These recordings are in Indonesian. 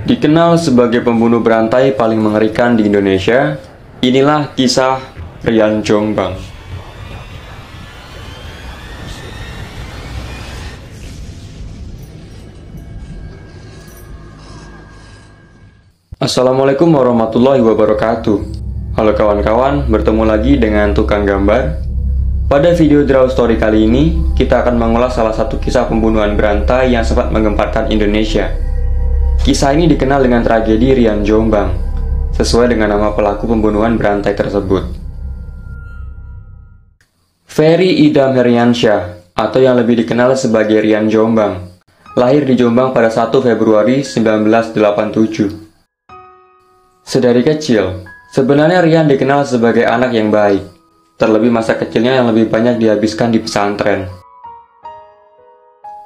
Dikenal sebagai pembunuh berantai paling mengerikan di Indonesia, inilah kisah Rian Jombang. Assalamualaikum warahmatullahi wabarakatuh. Halo kawan-kawan, bertemu lagi dengan Tukang Gambar. Pada video Draw Story kali ini, kita akan mengulas salah satu kisah pembunuhan berantai yang sempat menggemparkan Indonesia. Kisah ini dikenal dengan tragedi Rian Jombang, sesuai dengan nama pelaku pembunuhan berantai tersebut. Ferry Idam Heriansyah, atau yang lebih dikenal sebagai Rian Jombang, lahir di Jombang pada 1 Februari 1987. Sedari kecil, sebenarnya Rian dikenal sebagai anak yang baik, terlebih masa kecilnya yang lebih banyak dihabiskan di pesantren.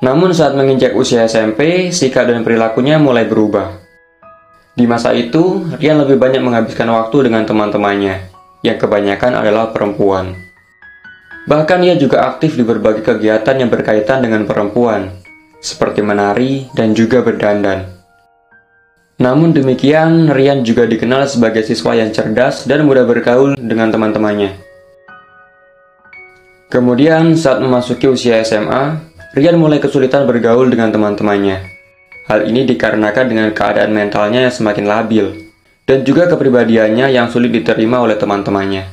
Namun saat menginjak usia SMP, sikap dan perilakunya mulai berubah. Di masa itu, Rian lebih banyak menghabiskan waktu dengan teman-temannya, yang kebanyakan adalah perempuan. Bahkan ia juga aktif di berbagai kegiatan yang berkaitan dengan perempuan, seperti menari dan juga berdandan. Namun demikian, Rian juga dikenal sebagai siswa yang cerdas dan mudah bergaul dengan teman-temannya. Kemudian, saat memasuki usia SMA, Rian mulai kesulitan bergaul dengan teman-temannya. Hal ini dikarenakan dengan keadaan mentalnya yang semakin labil, dan juga kepribadiannya yang sulit diterima oleh teman-temannya.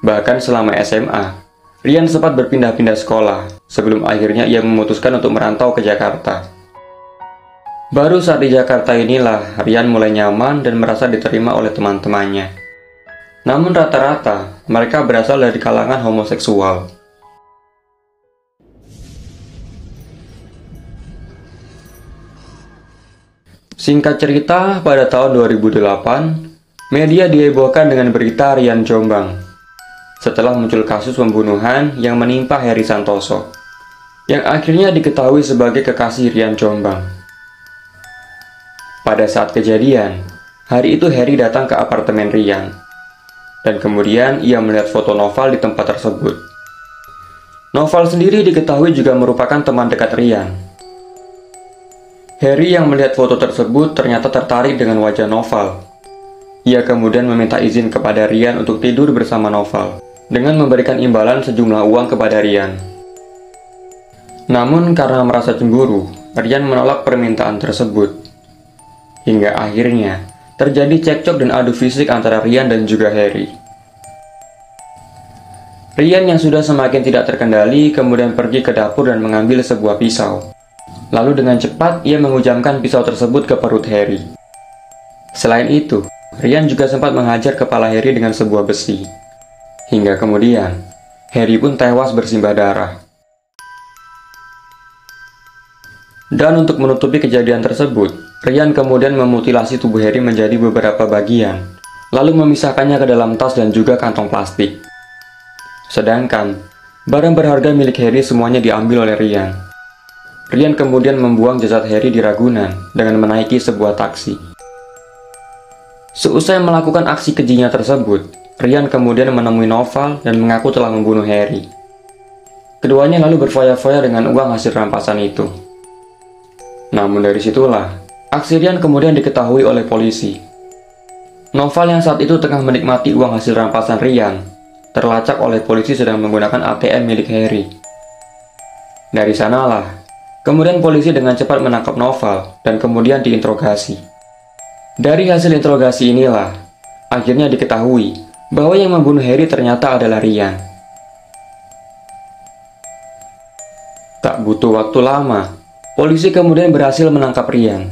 Bahkan selama SMA, Rian sempat berpindah-pindah sekolah, sebelum akhirnya ia memutuskan untuk merantau ke Jakarta. Baru saat di Jakarta inilah, Rian mulai nyaman dan merasa diterima oleh teman-temannya. Namun rata-rata, mereka berasal dari kalangan homoseksual. Singkat cerita, pada tahun 2008, media dihebohkan dengan berita Rian Jombang. Setelah muncul kasus pembunuhan yang menimpa Heri Santoso, yang akhirnya diketahui sebagai kekasih Rian Jombang. Pada saat kejadian, hari itu Heri datang ke apartemen Rian, dan kemudian ia melihat foto Noval di tempat tersebut. Noval sendiri diketahui juga merupakan teman dekat Rian. Heri yang melihat foto tersebut ternyata tertarik dengan wajah Noval. Ia kemudian meminta izin kepada Rian untuk tidur bersama Noval, dengan memberikan imbalan sejumlah uang kepada Rian. Namun karena merasa cemburu, Rian menolak permintaan tersebut. Hingga akhirnya, terjadi cekcok dan adu fisik antara Rian dan juga Heri. Rian yang sudah semakin tidak terkendali kemudian pergi ke dapur dan mengambil sebuah pisau. Lalu dengan cepat ia menghujamkan pisau tersebut ke perut Heri. Selain itu, Rian juga sempat menghajar kepala Heri dengan sebuah besi. Hingga kemudian, Heri pun tewas bersimbah darah. Dan untuk menutupi kejadian tersebut, Rian kemudian memutilasi tubuh Heri menjadi beberapa bagian, lalu memisahkannya ke dalam tas dan juga kantong plastik. Sedangkan, barang berharga milik Heri semuanya diambil oleh Rian. Rian kemudian membuang jasad Heri di Ragunan dengan menaiki sebuah taksi. Seusai melakukan aksi kejinya tersebut, Rian kemudian menemui Noval dan mengaku telah membunuh Heri. Keduanya lalu berfoya-foya dengan uang hasil rampasan itu. Namun dari situlah, aksi Rian kemudian diketahui oleh polisi. Noval yang saat itu tengah menikmati uang hasil rampasan Rian, terlacak oleh polisi sedang menggunakan ATM milik Heri. Dari sanalah, kemudian polisi dengan cepat menangkap Noval dan kemudian diinterogasi. Dari hasil interogasi inilah, akhirnya diketahui bahwa yang membunuh Heri ternyata adalah Rian. Tak butuh waktu lama, polisi kemudian berhasil menangkap Rian.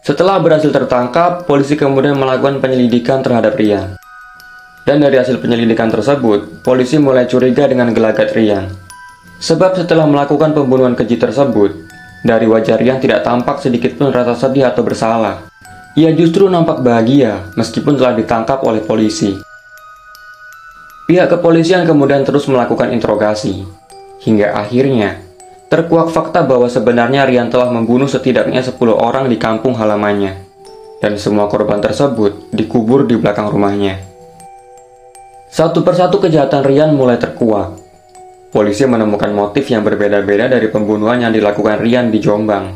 Setelah berhasil tertangkap, polisi kemudian melakukan penyelidikan terhadap Rian. Dan dari hasil penyelidikan tersebut, polisi mulai curiga dengan gelagat Rian. Sebab setelah melakukan pembunuhan keji tersebut, dari wajah Rian tidak tampak sedikit pun rasa sedih atau bersalah. Ia justru nampak bahagia meskipun telah ditangkap oleh polisi. Pihak kepolisian kemudian terus melakukan interogasi, hingga akhirnya terkuak fakta bahwa sebenarnya Rian telah membunuh setidaknya 10 orang di kampung halamannya, dan semua korban tersebut dikubur di belakang rumahnya. Satu persatu kejahatan Rian mulai terkuak. Polisi menemukan motif yang berbeda-beda dari pembunuhan yang dilakukan Rian di Jombang.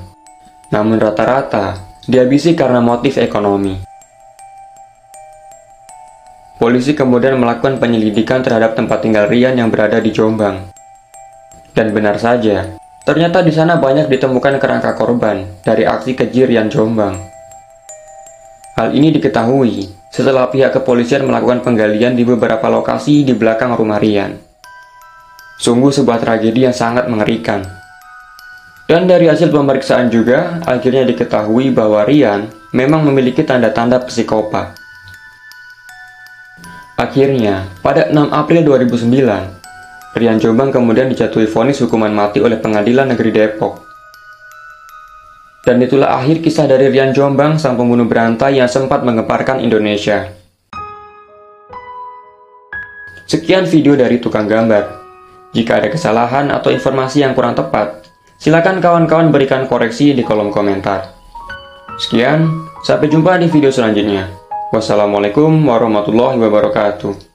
namun rata-rata dihabisi karena motif ekonomi. Polisi kemudian melakukan penyelidikan terhadap tempat tinggal Rian yang berada di Jombang. Dan benar saja, ternyata di sana banyak ditemukan kerangka korban dari aksi keji Rian Jombang. Hal ini diketahui setelah pihak kepolisian melakukan penggalian di beberapa lokasi di belakang rumah Rian. Sungguh sebuah tragedi yang sangat mengerikan. Dan dari hasil pemeriksaan juga, akhirnya diketahui bahwa Rian memang memiliki tanda-tanda psikopat. Akhirnya, pada 6 April 2009, Rian Jombang kemudian dijatuhi vonis hukuman mati oleh Pengadilan Negeri Depok. Dan itulah akhir kisah dari Rian Jombang, sang pembunuh berantai yang sempat menggemparkan Indonesia. Sekian video dari Tukang Gambar. Jika ada kesalahan atau informasi yang kurang tepat, silakan kawan-kawan berikan koreksi di kolom komentar. Sekian, sampai jumpa di video selanjutnya. Wassalamualaikum warahmatullahi wabarakatuh.